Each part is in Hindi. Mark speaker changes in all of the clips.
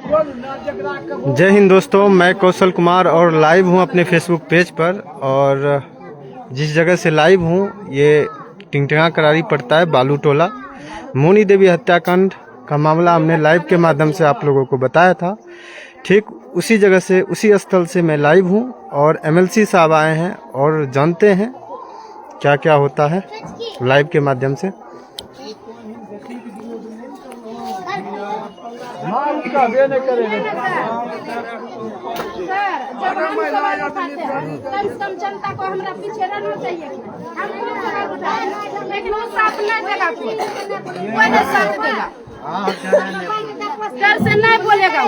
Speaker 1: जय हिंद दोस्तों, मैं कौशल कुमार और लाइव हूं अपने फेसबुक पेज पर। और जिस जगह से लाइव हूं ये टिंगटिंगा करारी पड़ता है, बालू टोला। मोनी देवी हत्याकांड का मामला हमने लाइव के माध्यम से आप लोगों को बताया था। ठीक उसी जगह से, उसी स्थल से मैं लाइव हूं और एमएलसी साहब आए हैं और जानते हैं क्या क्या होता है लाइव के माध्यम से।
Speaker 2: सर, जब हम सवाल उठाते हैं कम से कम जनता को हमारा पीछे रहना चाहिए। हम सवाल उठाते हैं लेकिन वो साथ नहीं देगा, कोई नहीं साथ देगा, डर से नहीं बोलेगा।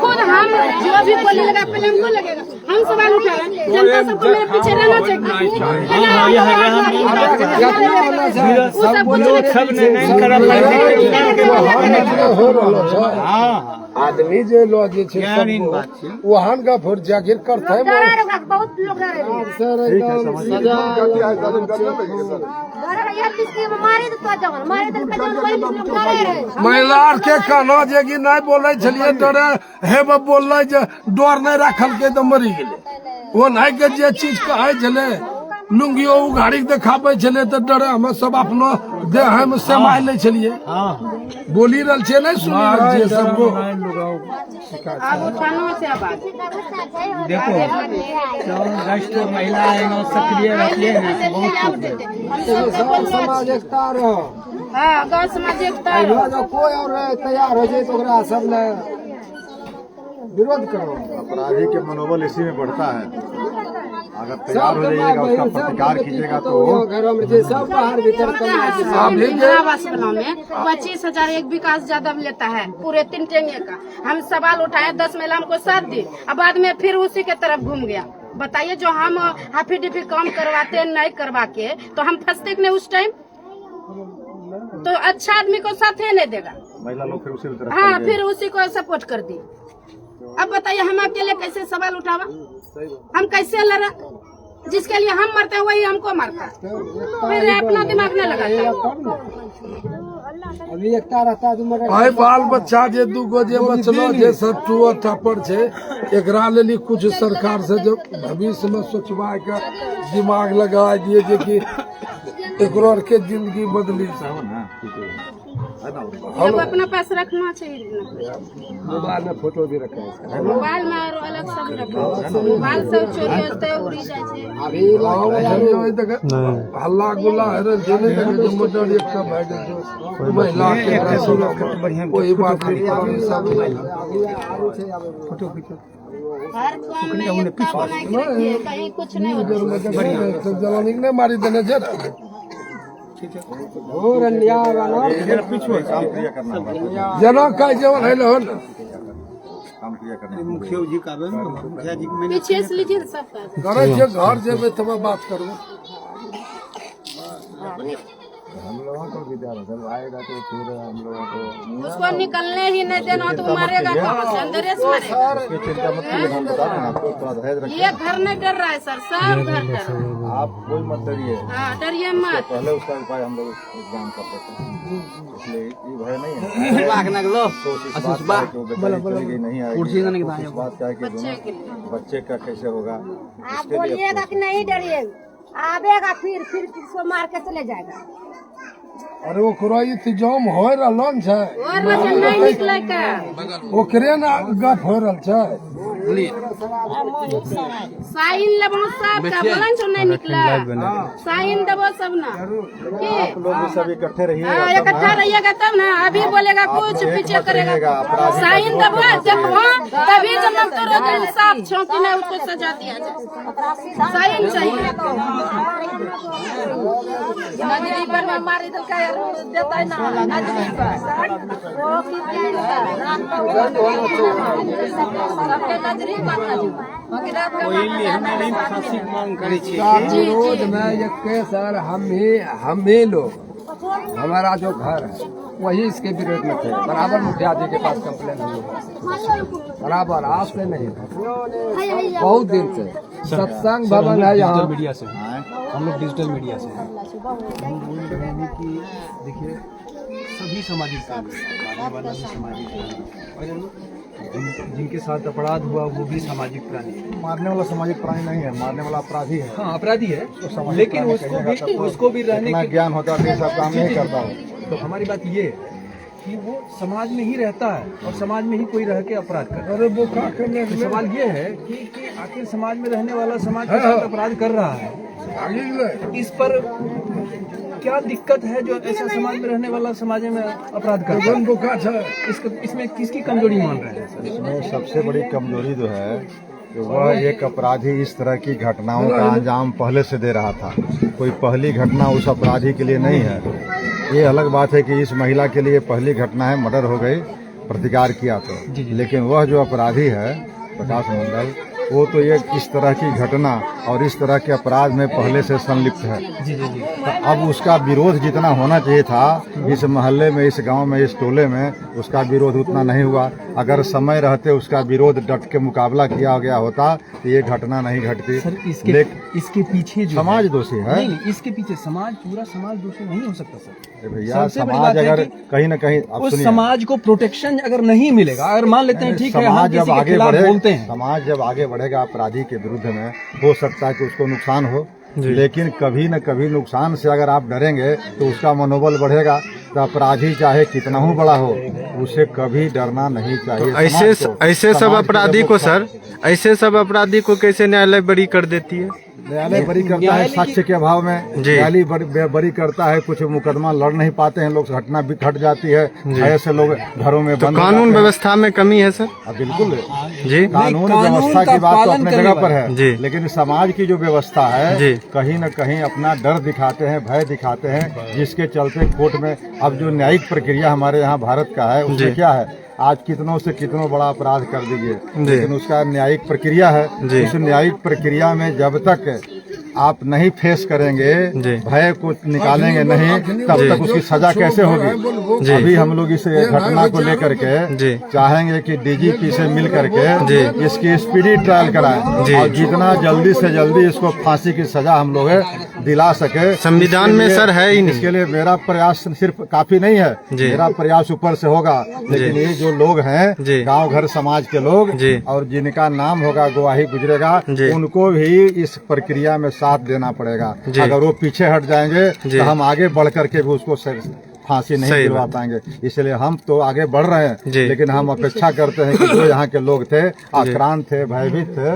Speaker 2: खुद हम जो भी बोलेगा पहले हमको लगेगा। हम सवाल उठा रहे हैं, जनता सबको मेरे पीछे रहना चाहिए।
Speaker 3: आदमी जो लोग वहां का फिर जागिर करता है।
Speaker 2: बहुत लोग
Speaker 3: महिला के कहना जे कि नहीं बोले छलिए डरे हे बोल डर नहीं रखल के तो मरी गए। वो नहीं के जे चीज कहे छले लुंगियो उघाड़ी देखाबे छले तो डरे हमें सब अपनो देह में समाय ले छलिए। बोली रल छे नहीं सुनी रल छे सबको।
Speaker 4: देखो राष्ट्रीय महिला आयोग सक्रिय रखिए हैं, बहुत
Speaker 3: समाज एकता रहो।
Speaker 2: हाँ, गाँव समाज एकता रहो।
Speaker 3: कोई और तैयार हो जाए तो सब ने विरोध करो।
Speaker 5: अपराधी के मनोबल इसी में बढ़ता है। अगर तैयार हो जाइएगा, उसका प्रतिकार कीजिएगा तो
Speaker 3: घरों में सब बाहर भीतर
Speaker 2: इंदिरावास में 25,000 एक विकास यादव लेता है पूरे 3 टेंगे का। हम सवाल उठाए, 10 महिला हमको साथ दी, अब बाद में फिर उसी के तरफ घूम गया। बताइए, जो हम हाफी डिफी काम करवाते नहीं करवा के तो हम फंसते कि नहीं उस टाइम? तो अच्छा आदमी को साथ ही नहीं देगा,
Speaker 5: महिला लोग फिर उसी तरफ।
Speaker 2: हाँ, फिर उसी को सपोर्ट कर दी। अब बताइए, हम आपके लिए कैसे सवाल उठावा? हम कैसे लड़ा? जिसके लिए हम मरते हैं वही हमको मारता है, फिर अपना दिमाग नहीं लगाता।
Speaker 3: अभी एकता रहता है बाल बच्चा जे दूगो जे बचलो जे सब टूअ थप्पड़ छे, एकरा लेली कुछ सरकार से जो भविष्य में सोचवा के दिमाग लगा दिए जे कि एकरो के जिंदगी बदली।
Speaker 2: अब अपना पास रखना चाहिए।
Speaker 3: मोबाइल में फोटो भी रखा है,
Speaker 2: मोबाइल में और अलग सब रखा। मोबाइल सब चोरी होते है, उड़ी जाए छे।
Speaker 3: हल्ला गुल्ला है जेने तक जो मोटर एक सब है जो महिला के बढ़िया कोई बात नहीं। सब फोटो खींचो
Speaker 2: हर काम में एकता बना के रखिए, कहीं कुछ नहीं होता।
Speaker 3: जलानी नहीं मारी देने जरा और अन्याय वाला जना का जवन है लोन
Speaker 4: मुखिया जी का मुखिया जी में
Speaker 2: पीछे से लीजिए सब
Speaker 3: करे जे घर जेबे तब बात करूं।
Speaker 5: हम लोगों को विचार जब आएगा तो फिर हम लोगों को
Speaker 2: उसको निकलने ही नहीं देना, तो मारेगा कहाँ से? अंदर से मारेगा।
Speaker 5: उसके चिंता मत कीजिए, हम बता रहे हैं आपको, थोड़ा धैर्य रखिए।
Speaker 2: ये घर नहीं डर रहा है सर, सब घर डर रहा है।
Speaker 5: आप कोई मत डरिए,
Speaker 2: हाँ, डरिए मत।
Speaker 5: पहले उसका उपाय हम लोग एग्जाम कर देते हैं, इसलिए ये भय नहीं है। तो इस बात को चली नहीं आएगी। इस बात का कि दोनों बच्चे का कैसे होगा,
Speaker 2: आप बोलिएगा कि नहीं डरिएगा, आवेगा फिर इसको मार के चले जाएगा।
Speaker 3: अरे वो कुराई तिजोम होय रहलन छै
Speaker 2: और नहीं निकले का
Speaker 3: ओकरे ना गप हो रहल छै।
Speaker 2: साइन लेबो सब का बोलन छ नहीं निकला, साइन देबो सब ना के
Speaker 5: आप लोग भी सब इकट्ठे रहिए।
Speaker 2: हां, इकट्ठा रहिएगा तब ना। अभी बोलेगा कुछ पीछे करेगा, साइन देबो देखबो तभी जब हम तोरा इंसाफ छौ कि नहीं उसको सजा दिया जाए। साइन चाहिए। नजरी पर में मारी दल का देता है ना, नजरी पर वो सबके नजरी
Speaker 3: विरोध में एक सर हम ही लोग हमारा जो घर है वही इसके विरोध में थे। बराबर मुखिया जी के पास कंप्लेन हुई, बराबर आज से नहीं, बहुत दिन से। सत्संग भवन है यहाँ,
Speaker 1: मीडिया से हम लोग डिजिटल मीडिया से हैं। हम बोल रहे हैं कि देखिए सभी सामाजिक कार्य,
Speaker 6: जिनके साथ अपराध हुआ वो भी सामाजिक प्राणी है?
Speaker 5: मारने वाला सामाजिक प्राणी नहीं है, मारने वाला अपराधी है।
Speaker 6: हाँ अपराधी है, लेकिन उसको भी रहने
Speaker 5: इतना
Speaker 6: की
Speaker 5: ज्ञान होता है सब काम नहीं करता हो।
Speaker 6: तो हमारी बात ये है कि वो समाज में ही रहता है और समाज में ही कोई रह के अपराध करता है।
Speaker 3: अरे वो का करने
Speaker 6: तो सवाल ये है कि आखिर समाज में रहने वाला समाज के साथ अपराध कर रहा है, इस पर क्या दिक्कत है जो ऐसा समाज में रहने वाला समाज में अपराध करता है? इसमें किसकी कमजोरी मान रहे हैं सर?
Speaker 5: इसमें सबसे बड़ी कमजोरी जो है कि वह एक अपराधी इस तरह की घटनाओं का अंजाम पहले से दे रहा था। कोई पहली घटना उस अपराधी के लिए नहीं है। ये अलग बात है कि इस महिला के लिए पहली घटना है, मर्डर हो गई, प्रतिकार किया तो, लेकिन वह जो अपराधी है प्रकाश मंडल, वो तो ये इस तरह की घटना और इस तरह के अपराध में पहले से संलिप्त है। तो अब उसका विरोध जितना होना चाहिए था इस मोहल्ले में, इस गांव में, इस टोले में, उसका विरोध उतना नहीं हुआ। अगर समय रहते उसका विरोध डट के मुकाबला किया गया होता तो ये घटना नहीं घटती।
Speaker 6: सर इसके पीछे जो
Speaker 5: समाज दोषी है।
Speaker 6: नहीं, इसके पीछे पूरा समाज दोषी नहीं हो सकता सर।
Speaker 5: भैया समाज अगर कहीं न कहीं
Speaker 6: उस समाज को प्रोटेक्शन अगर नहीं मिलेगा, अगर मान लेते हैं ठीक है हम किसी के खिलाफ बोलते हैं,
Speaker 5: समाज जब आगे बढ़ेगा अपराधी के विरुद्ध में, हो सकता है कि उसको नुकसान हो, लेकिन कभी न कभी नुकसान से अगर आप डरेंगे तो उसका मनोबल बढ़ेगा। तो अपराधी चाहे कितना ही बड़ा हो, उसे कभी डरना नहीं चाहिए।
Speaker 1: ऐसे सब अपराधी को सर, ऐसे सब अपराधी को कैसे न्यायालय बरी कर देती है?
Speaker 5: न्यायालय बरी करता है साक्ष्य के अभाव में, न्यायालय बरी करता है। कुछ मुकदमा लड़ नहीं पाते हैं लोग, घटना भी घट जाती है, ऐसे लोग घरों में
Speaker 1: तो कानून व्यवस्था में कमी है सर?
Speaker 5: बिल्कुल
Speaker 1: जी,
Speaker 5: कानून व्यवस्था की बात तो अपने जगह पर है, लेकिन समाज की जो व्यवस्था है कहीं न कहीं अपना डर दिखाते हैं, भय दिखाते हैं, जिसके चलते कोर्ट में अब जो न्यायिक प्रक्रिया हमारे यहाँ भारत का है उसमें क्या है, आज कितनों से कितनों बड़ा अपराध कर दीजिए, लेकिन उसका न्यायिक प्रक्रिया है। उस न्यायिक प्रक्रिया में जब तक आप नहीं फेस करेंगे, भय को निकालेंगे नहीं, तब तक उसकी सजा कैसे होगी? अभी हम लोग इस घटना को लेकर के चाहेंगे कि डीजीपी से मिल करके इसकी स्पीडी ट्रायल कराएं और जितना जल्दी से जल्दी इसको फांसी की सजा हम लोग दिला सके।
Speaker 1: संविधान में सर है ही नहीं।
Speaker 5: इसके लिए मेरा प्रयास सिर्फ काफी नहीं है, मेरा प्रयास ऊपर से होगा, लेकिन ये जो लोग हैं गांव घर समाज के लोग और जिनका नाम होगा, गवाही गुजरेगा, उनको भी इस प्रक्रिया में साथ देना पड़ेगा। अगर वो पीछे हट जाएंगे तो हम आगे बढ़ करके भी उसको फांसी नहीं दिलवा पाएंगे। इसलिए हम तो आगे बढ़ रहे हैं, लेकिन हम अपेक्षा करते हैं कि जो यहाँ के लोग थे, आक्रांत थे, भयभीत थे,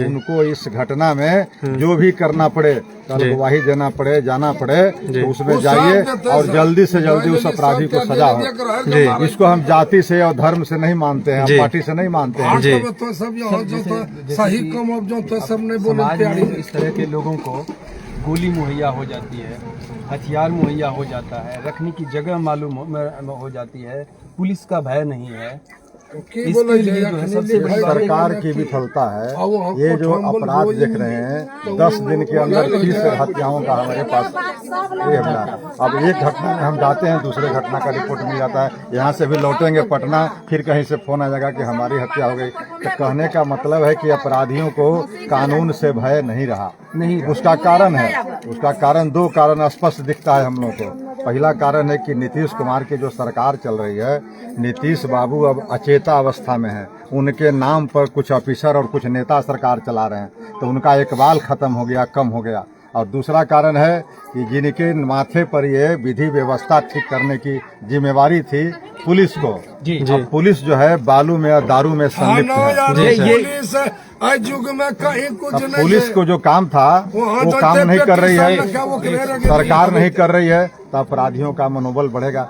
Speaker 5: उनको इस घटना में जो भी करना पड़े, कल गवाही देना पड़े, जाना पड़े, तो उसमें जाइए और जल्दी से जल्दी उस अपराधी को सजा हो। इसको हम जाति से और धर्म से नहीं मानते हैं, पार्टी से नहीं मानते हैं।
Speaker 6: समाज में इस तरह के लोगों को गोली मुहैया हो जाती है, हथियार मुहैया हो जाता है, रखने की जगह मालूम हो जाती है, पुलिस का भय नहीं है, इसके लिए जो है सबसे बड़ी
Speaker 5: सरकार की विफलता है। ये जो अपराध देख रहे हैं 10 दिन के अंदर 30 हत्याओं का हमारे पास ये मिला। अब एक घटना में हम जाते हैं, दूसरे घटना का रिपोर्ट मिल जाता है, यहाँ से भी लौटेंगे पटना, फिर कहीं से फोन आ जाएगा कि हमारी हत्या हो गई। तो कहने का मतलब है कि अपराधियों को कानून से भय नहीं रहा। नहीं, उसका कारण है, उसका कारण 2 कारण स्पष्ट दिखता है हम लोग को। पहला कारण है कि नीतीश कुमार की जो सरकार चल रही है, नीतीश बाबू अब अचेता अवस्था में है, उनके नाम पर कुछ ऑफिसर और कुछ नेता सरकार चला रहे हैं, तो उनका इकबाल खत्म हो गया, कम हो गया। और दूसरा कारण है कि जिनके माथे पर ये विधि व्यवस्था ठीक करने की जिम्मेवारी थी पुलिस को, अब पुलिस जो है बालू में और दारू में संलिप्त है।
Speaker 3: युग में कहीं कुछ नहीं,
Speaker 5: पुलिस को जो काम था वो काम नहीं कर रही है, सरकार नहीं कर रही है, तो अपराधियों का मनोबल बढ़ेगा।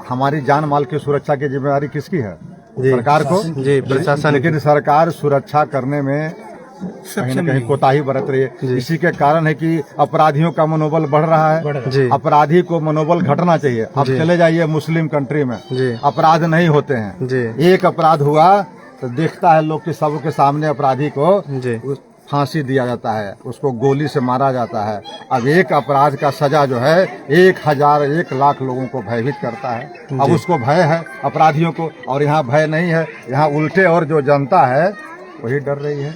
Speaker 5: हमारी जान माल की सुरक्षा की जिम्मेदारी किसकी है? सरकार को, प्रशासन। लेकिन सरकार सुरक्षा करने में कहीं न कहीं कोताही बरत रही है। इसी के कारण है कि अपराधियों का मनोबल बढ़ रहा है। अपराधी को मनोबल घटना चाहिए। अब चले जाइए मुस्लिम कंट्री में, अपराध नहीं होते हैं। एक अपराध हुआ तो देखता है लोग कि सबके सामने अपराधी को फांसी दिया जाता है, उसको गोली से मारा जाता है। अब एक अपराध का सजा जो है 1000 1 लाख लोगों को भयभीत करता है। अब उसको भय है अपराधियों को, और यहाँ भय नहीं है, यहाँ उल्टे और जो जनता है वही डर रही है।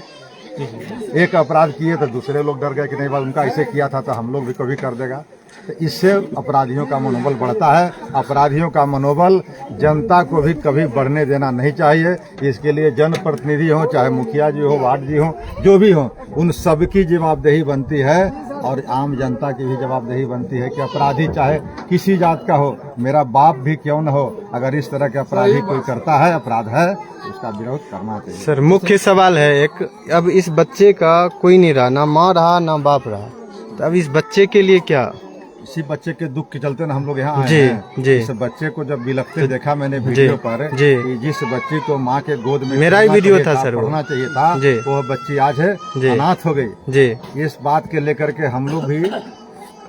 Speaker 5: एक अपराध किए तो दूसरे लोग डर गए कि नहीं भाई उनका ऐसे किया था तो हम लोग भी कभी कर देगा। तो इससे अपराधियों का मनोबल बढ़ता है। अपराधियों का मनोबल जनता को भी कभी बढ़ने देना नहीं चाहिए। इसके लिए जनप्रतिनिधि हो, चाहे मुखिया जी हो, वार्ड जी हो, जो भी हो, उन सबकी जवाबदेही बनती है और आम जनता की भी जवाबदेही बनती है कि अपराधी चाहे किसी जात का हो, मेरा बाप भी क्यों न हो, अगर इस तरह के अपराधी कोई करता है, अपराध है, उसका विरोध करना चाहिए।
Speaker 1: सर मुख्य सवाल है एक, अब इस बच्चे का कोई नहीं रहा, ना माँ रहा ना बाप रहा, तो अब इस बच्चे के लिए क्या?
Speaker 5: इसी बच्चे के दुख के चलते ना हम लोग यहाँ आए
Speaker 1: जी,
Speaker 5: हैं।
Speaker 1: जी।
Speaker 5: इस बच्चे को जब बिलखते देखा मैंने वीडियो पर
Speaker 1: जी।
Speaker 5: कि जिस बच्ची को माँ के गोद में
Speaker 1: मेरा ही
Speaker 5: पढ़ना
Speaker 1: वीडियो
Speaker 5: चाहिए
Speaker 1: था सर वो।
Speaker 5: पढ़ना चाहिए था,
Speaker 1: जी।
Speaker 5: वो बच्ची आज है
Speaker 1: जी।
Speaker 5: अनाथ हो गई।
Speaker 1: जी
Speaker 5: इस बात के लेकर के हम लोग भी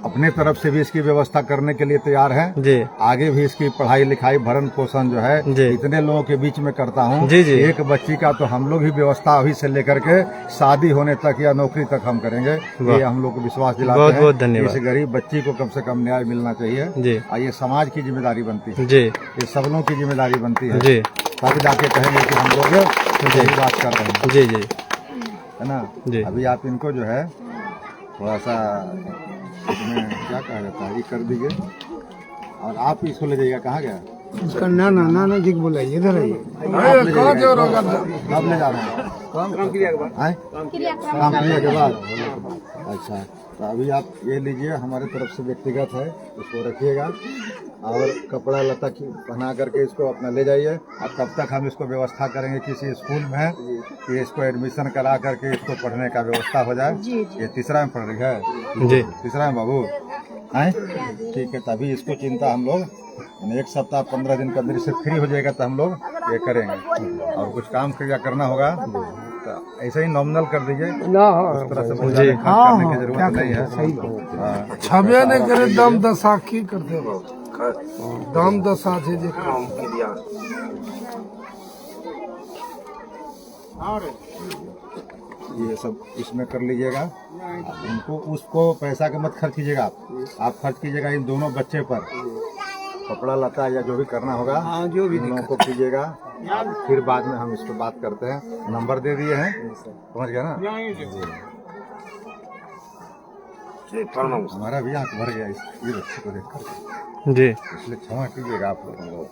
Speaker 5: अपने तरफ से भी इसकी व्यवस्था करने के लिए तैयार हैं।
Speaker 1: जी
Speaker 5: आगे भी इसकी पढ़ाई लिखाई भरण पोषण जो है
Speaker 1: जी।
Speaker 5: इतने लोगों के बीच में करता हूँ।
Speaker 1: जी, जी।
Speaker 5: एक बच्ची का तो हम लोग ही व्यवस्था अभी से लेकर के शादी होने तक या नौकरी तक हम करेंगे। ये हम लोग को विश्वास दिलाते
Speaker 1: बहुत
Speaker 5: हैं।
Speaker 1: बहुत धन्यवाद।
Speaker 5: इस गरीब बच्ची को कम से कम न्याय मिलना चाहिए।
Speaker 1: जी
Speaker 5: और ये समाज की जिम्मेदारी बनती है,
Speaker 1: जी
Speaker 5: ये सब लोगों की जिम्मेदारी बनती है।
Speaker 1: जी
Speaker 5: तब जाके कहेंगे कि हम लोग यही बात कर रहे हैं,
Speaker 1: जी जी
Speaker 5: है ना।
Speaker 1: जी।
Speaker 5: अभी आप इनको जो है थोड़ा सा इसमें क्या कहा जाता है, ये कर दीजिए और आप इसको ले जाइएगा। कहाँ गया?
Speaker 4: उसका नाना जी को बुलाइए, इधर आइए।
Speaker 3: कहाँ जा रहा है?
Speaker 5: कब ले जा रहे हैं? काम क्रिया के बाद। काम क्रिया के बाद। अच्छा, तो अभी आप ये लीजिए, हमारे तरफ से व्यक्तिगत है, इसको रखिएगा और कपड़ा लता पहना करके इसको अपना ले जाइए। अब तब तक हम इसको व्यवस्था करेंगे किसी स्कूल में कि इसको एडमिशन करा करके इसको पढ़ने का व्यवस्था हो जाए। ये तीसरा में पढ़ रही है
Speaker 1: जी
Speaker 5: तीसरा में बाबू है, ठीक है। तभी इसको चिंता हम लोग 1 सप्ताह 15 दिन के अंदर इससे फ्री हो जाएगा तो हम लोग ये करेंगे। और कुछ काम क्रिया करना होगा तो ऐसे ही नॉमिनल कर दीजिए, उस तरह से पैसा खर्च करने की जरूरत नहीं है। हाँ।
Speaker 3: छबे ने करे दम दशा की करते दम दशा से जे काम किया।
Speaker 5: ये सब इसमें कर लीजिएगा। उनको उसको पैसा का मत खर्च कीजिएगा, आप खर्च कीजिएगा इन दोनों बच्चे पर। कपड़ा लता या जो भी करना होगा जो भी लोगों को कीजिएगा। फिर बाद में हम इस पर बात करते हैं। नंबर दे दिए हैं, समझ गया ना। हमारा भी आंख भर गया ये बच्चे को देख कर,
Speaker 1: जी
Speaker 5: इसलिए क्षमा कीजिएगा आप लोगों को।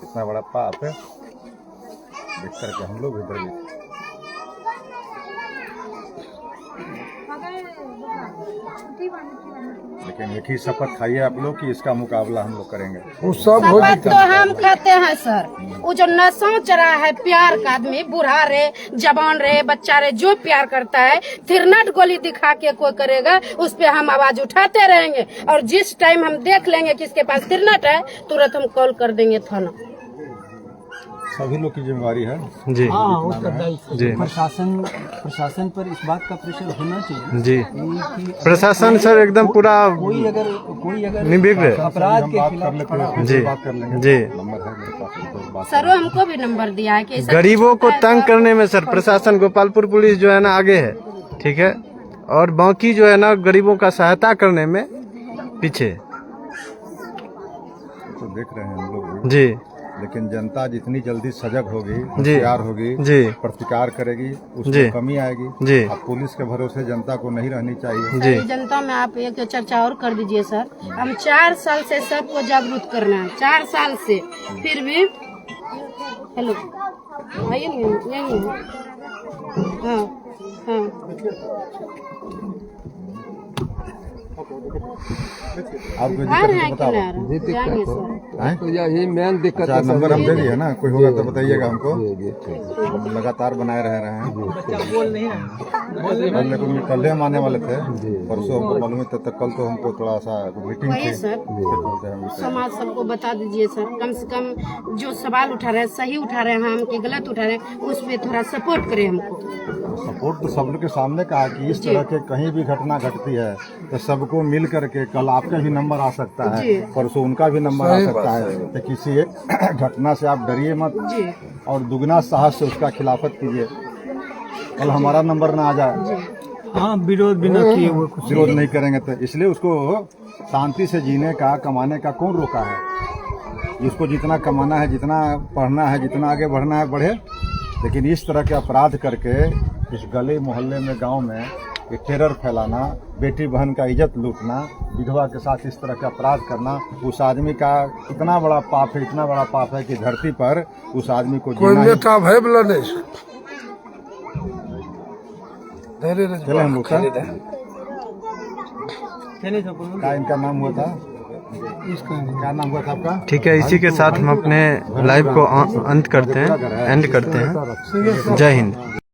Speaker 5: इतना बड़ा पाप है देख करके हम लोग भी डर गए। लेकिन एक ही शपथ खाइए आप लोग कि इसका मुकाबला हम लोग करेंगे।
Speaker 3: वो सब हो
Speaker 2: शपथ तो हम खाते हैं सर। वो जो नशा चढ़ा है प्यार का आदमी, बूढ़ा रे जवान रे बच्चा रे, जो प्यार करता है तिरनट गोली दिखा के कोई करेगा उस पे हम आवाज उठाते रहेंगे। और जिस टाइम हम देख लेंगे किसके पास तिरनट है तुरंत हम कॉल कर देंगे थाना।
Speaker 5: सभी लोग की जिम्मेवारी है।
Speaker 1: जी जी
Speaker 6: प्रशासन पर इस बात का प्रेशर होना चाहिए
Speaker 1: जी
Speaker 6: कि
Speaker 1: प्रशासन सर एकदम पूरा
Speaker 6: कोई अगर
Speaker 1: निर्भीक रहे।
Speaker 6: अपराध
Speaker 5: हम
Speaker 6: के
Speaker 5: बात
Speaker 6: खिलाफ
Speaker 5: कर लेते हैं,
Speaker 1: जी
Speaker 5: बात कर लेंगे।
Speaker 1: जी
Speaker 5: नंबर है मेरे पास, तो बात
Speaker 2: सर हमको भी नंबर दिया है कि ऐसा
Speaker 1: गरीबों को
Speaker 2: होता है
Speaker 1: तंग
Speaker 2: तो-
Speaker 1: करने में सर प्रशासन गोपालपुर पुलिस जो है ना आगे है, ठीक है, और बाकी जो है ना गरीबों का सहायता करने में पीछे।
Speaker 5: तो देख रहे हैं हम लोग,
Speaker 1: जी
Speaker 5: लेकिन जनता जितनी जल्दी सजग होगी,
Speaker 1: जी
Speaker 5: होशियार होगी,
Speaker 1: जी
Speaker 5: प्रतिकार करेगी,
Speaker 1: जी।
Speaker 5: उसमें कमी आएगी।
Speaker 1: जी
Speaker 5: अब पुलिस के भरोसे जनता को नहीं रहनी चाहिए।
Speaker 1: जी
Speaker 2: जनता में आप एक चर्चा और कर दीजिए सर। हम 4 साल से सबको जागरूक करना है, 4 साल से, फिर भी हेलो आइए नहीं हाँ हाँ
Speaker 5: आपको
Speaker 2: आ रहे हैं
Speaker 5: दिक्कत
Speaker 2: कि
Speaker 5: बताओ।
Speaker 2: नहीं आ रहे हैं? जाएंगे सर।
Speaker 5: हैं?
Speaker 4: तो यही मेन दिक्कत
Speaker 5: अच्छा,
Speaker 4: है सर।
Speaker 5: नंबर हम दे दिए ना, कोई होगा तो बताइएगा हमको। हम लगातार बनाए रह रहे हैं। कल हम आने वाले थे, परसों हमको मालूम है, तब तक कल तो हमको थोड़ा सा मीटिंग
Speaker 2: वही
Speaker 5: थी।
Speaker 2: सर,
Speaker 5: बोलते हैं हम इसे।
Speaker 2: समाज सबको बता दीजिए सर, कम से कम जो सवाल उठा रहे हैं सही उठा रहे हैं हम कि गलत उठा रहे हैं, उस पे थोड़ा सपोर्ट करें हमको।
Speaker 5: सपोर्ट तो सब लोग के सामने कहा कि इस तरह के कहीं भी घटना घटती है तो सबको मिल करके, कल आपका भी नंबर आ सकता है,
Speaker 2: जी।
Speaker 5: परसों उनका भी नंबर आ सकता है, तो किसी एक घटना से आप डरिए मत
Speaker 2: जी
Speaker 5: और दुगना साहस से उसका खिलाफत कीजिए। कल हमारा नंबर ना आ जाए,
Speaker 6: हाँ विरोध बिना किए हुए कुछ
Speaker 5: विरोध नहीं करेंगे तो इसलिए उसको शांति से जीने का, कमाने का कौन रोका है। जिसको जितना कमाना है, जितना पढ़ना है, जितना आगे बढ़ना है बढ़े। लेकिन इस तरह के अपराध करके इस गली मोहल्ले में, गांव में ये टेरर फैलाना, बेटी बहन का इज्जत लूटना, विधवा के साथ इस तरह का अपराध करना, उस आदमी का इतना बड़ा पाप है, इतना बड़ा पाप है कि धरती पर उस आदमी को
Speaker 3: कोई
Speaker 5: जीना ही-
Speaker 3: नेता है ब्लडेश
Speaker 5: चले हम लोग का क्या इनका नाम हुआ था, क्या नाम हुआ था आपका?
Speaker 1: ठीक है, इसी के साथ हम अपने लाइव को अंत करते हैं, एंड करते हैं। जय हिंद।